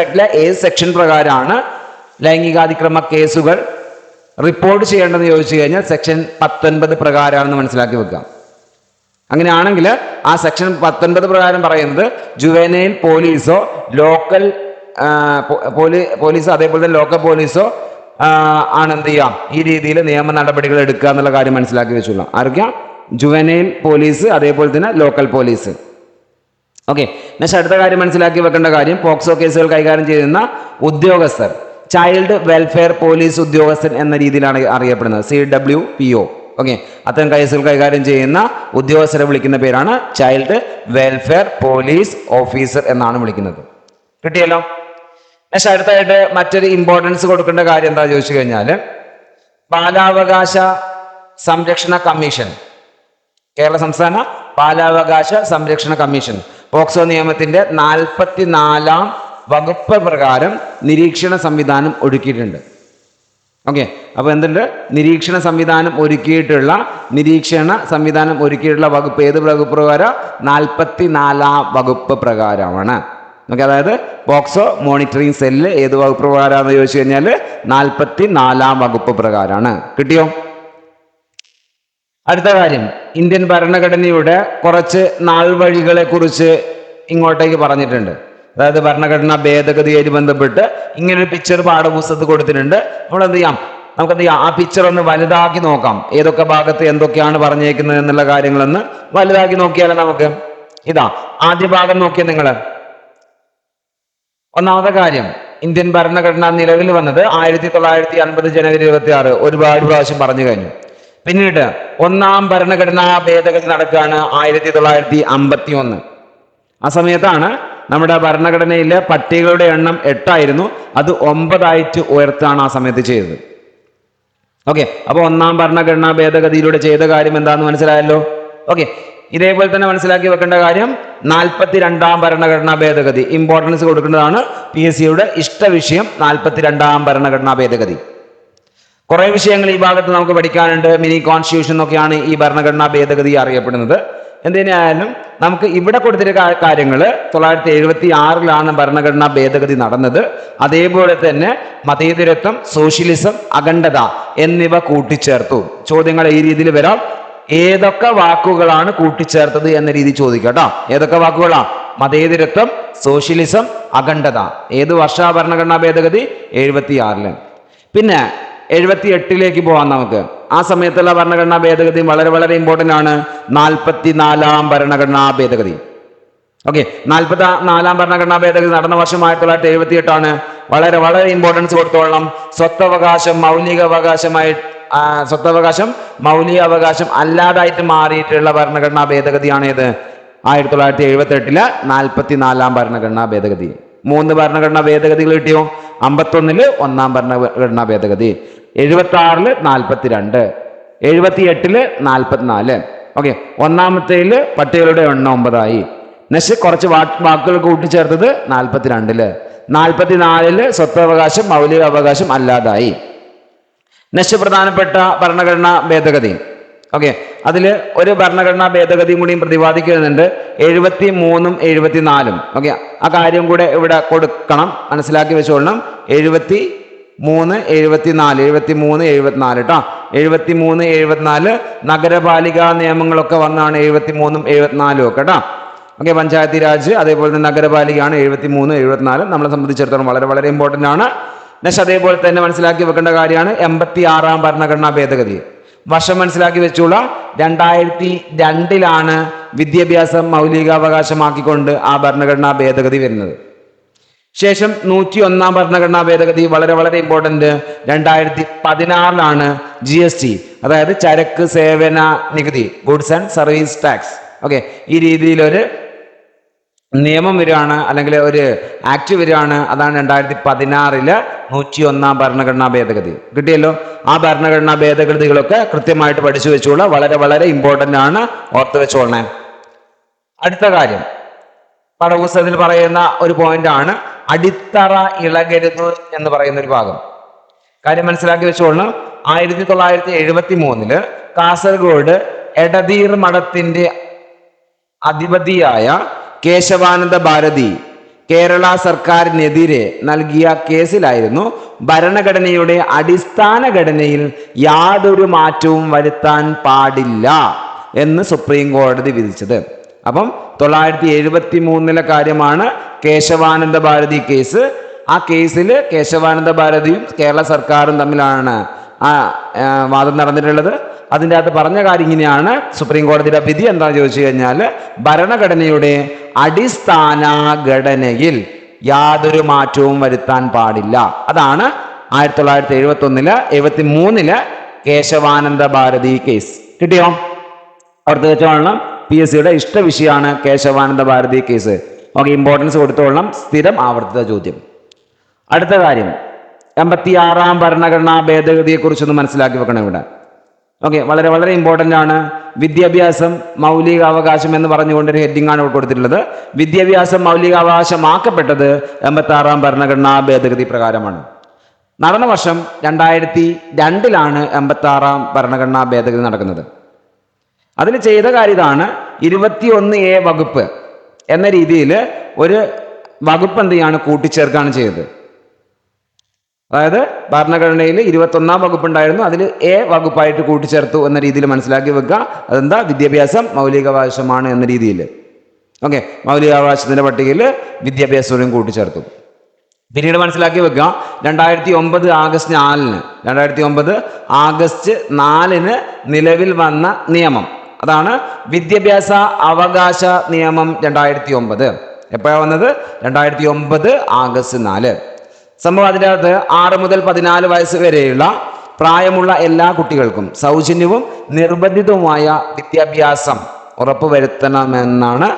ആക്ടിലെ ഏത് സെക്ഷൻ പ്രകാരമാണ് ലൈംഗികാതിക്രമ കേസുകൾ റിപ്പോർട്ട് ചെയ്യേണ്ടതെന്ന് ചോദിച്ചു കഴിഞ്ഞാൽ സെക്ഷൻ 19 പ്രകാരമാണെന്ന് മനസ്സിലാക്കി വെക്കാം. അങ്ങനെയാണെങ്കിൽ ആ സെക്ഷൻ 19 പ്രകാരം പറയുന്നത് ജുവനൈൽ പോലീസോ ലോക്കൽ പോലീസോ അതേപോലെ തന്നെ ലോക്കൽ പോലീസോ ആണ് എന്ത് ചെയ്യാം ഈ രീതിയിൽ നിയമ നടപടികൾ എടുക്കുക എന്നുള്ള കാര്യം മനസ്സിലാക്കി വെച്ചുള്ള. ആരൊക്കെയാണ്? ജുവനൈൽ പോലീസ്, അതേപോലെ തന്നെ ലോക്കൽ പോലീസ്. ഓക്കെ, അടുത്ത കാര്യം മനസ്സിലാക്കി വെക്കേണ്ട കാര്യം, പോക്സോ കേസുകൾ കൈകാര്യം ചെയ്യുന്ന ഉദ്യോഗസ്ഥർ ചൈൽഡ് വെൽഫെയർ പോലീസ് ഉദ്യോഗസ്ഥൻ എന്ന രീതിയിലാണ് അറിയപ്പെടുന്നത്, CWPO. ഓക്കെ, അത്തരം കേസുകൾ കൈകാര്യം ചെയ്യുന്ന ഉദ്യോഗസ്ഥരെ വിളിക്കുന്ന പേരാണ് ചൈൽഡ് വെൽഫെയർ പോലീസ് ഓഫീസർ എന്നാണ് വിളിക്കുന്നത്. കിട്ടിയല്ലോ. അടുത്തായിട്ട് മറ്റൊരു ഇമ്പോർട്ടൻസ് കൊടുക്കേണ്ട കാര്യം എന്താ ചോദിച്ചു കഴിഞ്ഞാൽ, ബാലാവകാശ സംരക്ഷണ കമ്മീഷൻ, കേരള സംസ്ഥാന ബാലാവകാശ സംരക്ഷണ കമ്മീഷൻ പോക്സോ നിയമത്തിന്റെ 44-ാം വകുപ്പ് പ്രകാരം നിരീക്ഷണ സംവിധാനം ഒരുക്കിയിട്ടുണ്ട്. ഓക്കെ, അപ്പൊ എന്തുണ്ട്? നിരീക്ഷണ സംവിധാനം ഒരുക്കിയിട്ടുള്ള വകുപ്പ് ഏത് വകുപ്പ് പ്രകാരം? 44-ാം വകുപ്പ് പ്രകാരമാണ്. ഓക്കെ, അതായത് പോക്സോ മോണിറ്ററിംഗ് സെല്ല് ഏത് വകുപ്പ് പ്രകാരമാണെന്ന് ചോദിച്ചു കഴിഞ്ഞാൽ 44-ാം വകുപ്പ് പ്രകാരമാണ്. കിട്ടിയോ? അടുത്ത കാര്യം, ഇന്ത്യൻ ഭരണഘടനയുടെ കുറച്ച് നാൾ വഴികളെ കുറിച്ച് ഇങ്ങോട്ടേക്ക് പറഞ്ഞിട്ടുണ്ട്. അതായത് ഭരണഘടനാ ഭേദഗതിയായിട്ട് ബന്ധപ്പെട്ട് ഇങ്ങനൊരു പിക്ചർ പാഠപുസ്തകത്തിൽ കൊടുത്തിട്ടുണ്ട്. നമ്മൾ എന്ത് ചെയ്യാം? നമുക്കെന്ത് ചെയ്യാം? ആ പിക്ചർ ഒന്ന് വലുതാക്കി നോക്കാം. ഏതൊക്കെ ഭാഗത്ത് എന്തൊക്കെയാണ് പറഞ്ഞേക്കുന്നത് എന്നുള്ള കാര്യങ്ങളൊന്ന് വലുതാക്കി നോക്കിയാലോ നമുക്ക്. ഇതാ ആദ്യ ഭാഗം നോക്കിയ നിങ്ങൾ. ഒന്നാമത്തെ കാര്യം, ഇന്ത്യൻ ഭരണഘടന നിലവിൽ വന്നത് 1950 ജനുവരി 26. ഒരുപാട് പ്രാവശ്യം പറഞ്ഞു കഴിഞ്ഞു. പിന്നീട് 1-ാം ഭരണഘടനാ ഭേദഗതി നടക്കുകയാണ് 1951. ആ സമയത്താണ് നമ്മുടെ ഭരണഘടനയിലെ പട്ടികകളുടെ എണ്ണം 8 ആയിരുന്നു, അത് 9 ആയിട്ട് ഉയർത്താണ് ആ സമയത്ത് ചെയ്തത്. ഓക്കെ, അപ്പൊ 1-ാം ഭരണഘടനാ ഭേദഗതിയിലൂടെ ചെയ്ത കാര്യം എന്താണെന്ന് മനസ്സിലായല്ലോ. ഓക്കെ, ഇതേപോലെ തന്നെ മനസ്സിലാക്കി വെക്കേണ്ട കാര്യം 42-ാം ഭരണഘടനാ ഭേദഗതി ഇമ്പോർട്ടൻസ് കൊടുക്കേണ്ടതാണ്. PSCയുടെ ഇഷ്ട വിഷയം 42-ാം ഭരണഘടനാ ഭേദഗതി. കുറെ വിഷയങ്ങൾ ഈ ഭാഗത്ത് നമുക്ക് പഠിക്കാനുണ്ട്. മിനി കോൺസ്റ്റിറ്റ്യൂഷൻ എന്നൊക്കെയാണ് ഈ ഭരണഘടനാ ഭേദഗതി അറിയപ്പെടുന്നത്. എന്തിനായാലും നമുക്ക് ഇവിടെ കൊടുത്തിരിക്കുന്ന കാര്യങ്ങൾ 1976 ഭരണഘടനാ ഭേദഗതി നടന്നത്. അതേപോലെ തന്നെ മതേതരത്വം, സോഷ്യലിസം, അഖണ്ഡത എന്നിവ കൂട്ടിച്ചേർത്തു. ചോദ്യങ്ങൾ ഈ രീതിയിൽ വരാം. ഏതൊക്കെ വാക്കുകളാണ് കൂട്ടിച്ചേർത്തത് എന്ന രീതി ചോദിക്കാം കേട്ടോ. ഏതൊക്കെ വാക്കുകളാ? മതേതരത്വം, സോഷ്യലിസം, അഖണ്ഡത. ഏത് വർഷ ഭരണഘടനാ ഭേദഗതി? 76. പിന്നെ 78 പോവാം നമുക്ക്. ആ സമയത്തുള്ള ഭരണഘടനാ ഭേദഗതി വളരെ വളരെ ഇമ്പോർട്ടന്റ് ആണ്. 44 ഭരണഘടനാ ഭേദഗതി. ഓക്കെ, 44 ഭരണഘടനാ ഭേദഗതി നടന്ന വർഷം 1978 വളരെ വളരെ ഇമ്പോർട്ടൻസ് കൊടുത്തോളണം. സ്വത്തവകാശം മൗലിക അവകാശം അല്ലാതായിട്ട് മാറിയിട്ടുള്ള ഭരണഘടനാ ഭേദഗതിയാണ് ഇത്. 1978 44 ഭരണഘടനാ ഭേദഗതി. 3 ഭരണഘടനാ ഭേദഗതികൾ കിട്ടിയോ? 51 1 ഭരണഘടനാ ഭേദഗതി, 76 42, 78 44. ഓക്കെ, ഒന്നാമത്തേല് പട്ടികകളുടെ എണ്ണം 9 നെക്സ്റ്റ് കുറച്ച് വാക്കുകൾ കൂട്ടിച്ചേർത്തത് 42. 44 സ്വത്തവകാശം മൗലിക അവകാശം അല്ലാതായി. നെക്സ്റ്റ് പ്രധാനപ്പെട്ട ഭരണഘടനാ ഭേദഗതി. ഓക്കെ, അതിൽ ഒരു ഭരണഘടനാ ഭേദഗതിയും കൂടിയും പ്രതിപാദിക്കുന്നുണ്ട്. 73 74. ഓക്കെ, ആ കാര്യം കൂടെ ഇവിടെ കൊടുക്കണം, മനസ്സിലാക്കി വെച്ചോളണം. 73 74 കേട്ടോ. 73 74 നഗരപാലിക നിയമങ്ങളൊക്കെ വന്നാണ് 73 74 ഒക്കെ കേട്ടോ. ഓക്കെ, പഞ്ചായത്തി രാജ് അതേപോലെ തന്നെ നഗരപാലികയാണ് 73 74. നമ്മളെ സംബന്ധിച്ചിടത്തോളം വളരെ വളരെ ഇമ്പോർട്ടൻ്റ് ആണ്. നെക്സ്റ്റ് അതേപോലെ തന്നെ മനസ്സിലാക്കി വെക്കേണ്ട കാര്യമാണ് 86 ഭരണഘടനാ ഭേദഗതി. വർഷം മനസ്സിലാക്കി വെച്ചുള്ള 2002 വിദ്യാഭ്യാസം മൗലികാവകാശമാക്കിക്കൊണ്ട് ആ ഭരണഘടനാ ഭേദഗതി വരുന്നത്. ശേഷം 101 ഭരണഘടനാ ഭേദഗതി വളരെ വളരെ ഇമ്പോർട്ടന്റ് 2016 GST, അതായത് ചരക്ക് സേവന നികുതി, goods and service tax. Okay, ഈ രീതിയിലൊരു നിയമം വരികയാണ്, അല്ലെങ്കിൽ ഒരു ആക്ട് വരികയാണ്. അതാണ് 2016 101 ഭരണഘടനാ ഭേദഗതി. കിട്ടിയല്ലോ. ആ ഭരണഘടനാ ഭേദഗതികളൊക്കെ കൃത്യമായിട്ട് പഠിച്ചു വെച്ചോളൂ. വളരെ വളരെ ഇമ്പോർട്ടൻ്റ് ആണ്, ഓർത്ത് വെച്ചോളണേ. അടുത്ത കാര്യം പാഠപുസ്തകത്തിൽ പറയുന്ന ഒരു പോയിന്റ് ആണ് അടിത്തറ ഇളകരുത് എന്ന് പറയുന്ന ഒരു ഭാഗം. കാര്യം മനസ്സിലാക്കി വെച്ചോളണം. 1973 കാസർഗോഡ് എടതീർ മഠത്തിന്റെ അധിപതിയായ കേശവാനന്ദ ഭാരതി കേരള സർക്കാരിനെതിരെ നൽകിയ കേസിലായിരുന്നു ഭരണഘടനയുടെ അടിസ്ഥാന ഘടനയിൽ യാതൊരു മാറ്റവും വരുത്താൻ പാടില്ല എന്ന് സുപ്രീം കോടതി വിധിച്ചത്. അപ്പം 1973 കാര്യമാണ് കേശവാനന്ദ ഭാരതി കേസ്. ആ കേസിൽ കേശവാനന്ദ ഭാരതിയും കേരള സർക്കാരും തമ്മിലാണ് വാദം നടന്നിട്ടുള്ളത്. അതിൻ്റെ അകത്ത് പറഞ്ഞ കാര്യം ഇങ്ങനെയാണ്. സുപ്രീം കോടതിയുടെ വിധി എന്താണെന്ന് ചോദിച്ചു കഴിഞ്ഞാൽ ഭരണഘടനയുടെ അടിസ്ഥാന ഘടനയിൽ യാതൊരു മാറ്റവും വരുത്താൻ പാടില്ല. അതാണ് 1971 73 കേശവാനന്ദ ഭാരതി കേസ്. കിട്ടിയോ? ഓർത്ത് വെച്ചോളണം. PSCയുടെ ഇഷ്ട വിഷയമാണ് Kesavananda Bharati case. Okay, importance കൊടുത്തോളണം. സ്ഥിരം ആവർത്തിത ചോദ്യം. അടുത്ത കാര്യം 86 ഭരണഘടനാ ഭേദഗതിയെ കുറിച്ചൊന്ന് മനസ്സിലാക്കി വെക്കണം ഇവിടെ. ഓക്കെ, വളരെ വളരെ ഇമ്പോർട്ടൻ്റ് ആണ്. വിദ്യാഭ്യാസം മൗലിക അവകാശം എന്ന് പറഞ്ഞുകൊണ്ടൊരു ഹെഡിങ് ആണ് കൊടുത്തിട്ടുള്ളത്. വിദ്യാഭ്യാസം മൗലികാവകാശമാക്കപ്പെട്ടത് 86 ഭരണഘടനാ ഭേദഗതി പ്രകാരമാണ്. നടന്ന വർഷം 2002 86 ഭരണഘടനാ ഭേദഗതി നടക്കുന്നത്. അതിൽ ചെയ്ത കാര്യം ഇതാണ്. 21A വകുപ്പ് എന്ന രീതിയിൽ ഒരു വകുപ്പ് എന്ത് ചെയ്യാണ്? കൂട്ടിച്ചേർക്കാണ് ചെയ്തത്. അതായത് ഭരണഘടനയിൽ 21 വകുപ്പ് ഉണ്ടായിരുന്നു, അതിൽ A വകുപ്പായിട്ട് കൂട്ടിച്ചേർത്തു എന്ന രീതിയിൽ മനസ്സിലാക്കി വെക്കുക. അതെന്താ? വിദ്യാഭ്യാസം മൗലികാവകാശമാണ് എന്ന രീതിയിൽ. ഓക്കെ, മൗലികാവകാശത്തിന്റെ പട്ടികയിൽ വിദ്യാഭ്യാസവും കൂട്ടിച്ചേർത്തു. പിന്നീട് മനസ്സിലാക്കി വെക്കുക 2009 ആഗസ്റ്റ് 4 നിലവിൽ വന്ന നിയമം, അതാണ് വിദ്യാഭ്യാസ അവകാശ നിയമം 2009. എപ്പോഴാണ് വന്നത്? 2009 ആഗസ്റ്റ് 4. സംഭവം അതിൻ്റെ അകത്ത് 6 മുതൽ 14 വയസ്സ് വരെയുള്ള പ്രായമുള്ള എല്ലാ കുട്ടികൾക്കും സൗജന്യവും നിർബന്ധിതവുമായ വിദ്യാഭ്യാസം ഉറപ്പുവരുത്തണമെന്നാണ്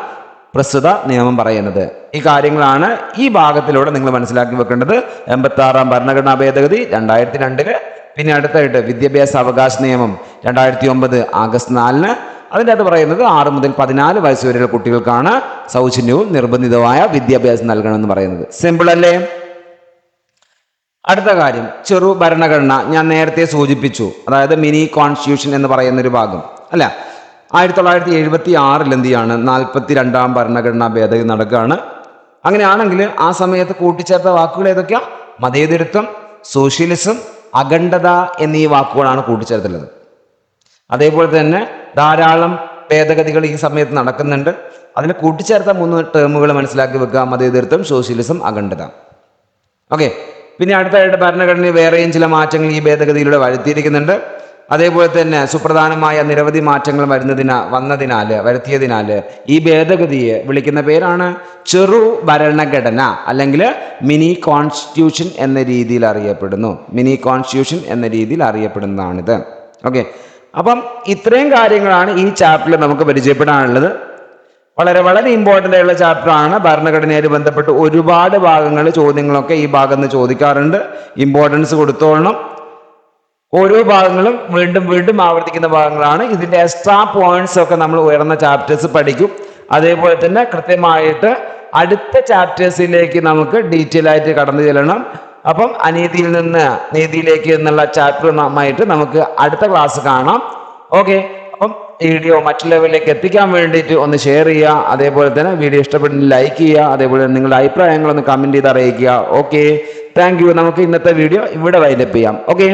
പ്രസ്തുത നിയമം പറയുന്നത്. ഈ കാര്യങ്ങളാണ് ഈ ഭാഗത്തിലൂടെ നിങ്ങൾ മനസ്സിലാക്കി വെക്കേണ്ടത്. 86 ഭരണഘടനാ ഭേദഗതി 2002. പിന്നെ അടുത്തായിട്ട് വിദ്യാഭ്യാസ അവകാശ നിയമം 2009 ആഗസ്റ്റ് 4. അതിൻ്റെ അകത്ത് പറയുന്നത് 6 മുതൽ 14 വയസ്സ് വരെയുള്ള കുട്ടികൾക്കാണ് സൗജന്യവും നിർബന്ധിതമായ വിദ്യാഭ്യാസം നൽകണമെന്ന് പറയുന്നത്. സിമ്പിൾ അല്ലേ? അടുത്ത കാര്യം ചെറു ഭരണഘടന. ഞാൻ നേരത്തെ സൂചിപ്പിച്ചു, അതായത് മിനി കോൺസ്റ്റിറ്റ്യൂഷൻ എന്ന് പറയുന്ന ഒരു ഭാഗം അല്ല. 1976 എന്ത് ചെയ്യാണ് 42ാം ഭരണഘടനാ ഭേദഗതി നടക്കുകയാണ്. അങ്ങനെയാണെങ്കിൽ ആ സമയത്ത് കൂട്ടിച്ചേർത്ത വാക്കുകൾ ഏതൊക്കെയാ? മതേതരത്വം, സോഷ്യലിസം, അഖണ്ഡത എന്നീ വാക്കുകളാണ് കൂട്ടിച്ചേർത്തുള്ളത്. അതേപോലെ തന്നെ ധാരാളം ഭേദഗതികൾ ഈ സമയത്ത് നടക്കുന്നുണ്ട്. അതിൽ കൂട്ടിച്ചേർത്ത 3 ടേമുകൾ മനസ്സിലാക്കി വെക്കുക: മതേതരത്വം, സോഷ്യലിസം, അഖണ്ഡത. ഓക്കെ. പിന്നെ അടുത്തായിട്ട് ഭരണഘടനയിൽ വേറെയും ചില മാറ്റങ്ങൾ ഈ ഭേദഗതിയിലൂടെ വരുത്തിയിരിക്കുന്നുണ്ട്. അതേപോലെ തന്നെ സുപ്രധാനമായ നിരവധി മാറ്റങ്ങൾ വരുത്തിയതിനാൽ ഈ ഭേദഗതിയെ വിളിക്കുന്ന പേരാണ് ചെറു ഭരണഘടന, അല്ലെങ്കിൽ മിനി കോൺസ്റ്റിറ്റ്യൂഷൻ എന്ന രീതിയിൽ അറിയപ്പെടുന്നതാണിത്. ഓക്കെ. അപ്പം ഇത്രയും കാര്യങ്ങളാണ് ഈ ചാപ്റ്ററിൽ നമുക്ക് പരിചയപ്പെടാനുള്ളത്. വളരെ വളരെ ഇമ്പോർട്ടൻ്റ് ആയിട്ടുള്ള ചാപ്റ്ററാണ്. ഭരണഘടനയായിട്ട് ബന്ധപ്പെട്ട് ഒരുപാട് ഭാഗങ്ങൾ, ചോദ്യങ്ങളൊക്കെ ഈ ഭാഗത്ത് നിന്ന് ചോദിക്കാറുണ്ട്. ഇമ്പോർട്ടൻസ് കൊടുത്തോളണം. ഓരോ ഭാഗങ്ങളും വീണ്ടും വീണ്ടും ആവർത്തിക്കുന്ന ഭാഗങ്ങളാണ്. ഇതിൻ്റെ എക്സ്ട്രാ പോയിന്റ്സ് ഒക്കെ നമ്മൾ ഉയർന്ന ചാപ്റ്റേഴ്സ് പഠിക്കും. അതേപോലെ തന്നെ കൃത്യമായിട്ട് അടുത്ത ചാപ്റ്റേഴ്സിലേക്ക് നമുക്ക് ഡീറ്റെയിൽ ആയിട്ട് കടന്നു ചെല്ലണം. അപ്പം അനീതിയിൽ നിന്ന് നീതിയിലേക്ക് എന്നുള്ള ചാപ്റ്ററുമായിട്ട് നമുക്ക് അടുത്ത ക്ലാസ് കാണാം. ഓക്കെ. അപ്പം വീഡിയോ മറ്റുള്ളവരിലേക്ക് എത്തിക്കാൻ വേണ്ടിയിട്ട് ഒന്ന് ഷെയർ ചെയ്യുക. അതേപോലെ തന്നെ വീഡിയോ ഇഷ്ടപ്പെട്ടെങ്കിൽ ലൈക്ക് ചെയ്യുക. അതേപോലെ നിങ്ങളുടെ അഭിപ്രായങ്ങളൊന്ന് കമൻറ്റ് ചെയ്ത് അറിയിക്കുക. Okay, thank you. നമുക്ക് ഇന്നത്തെ വീഡിയോ ഇവിടെ വൈൻഡപ്പ് ചെയ്യാം. ഓക്കെ.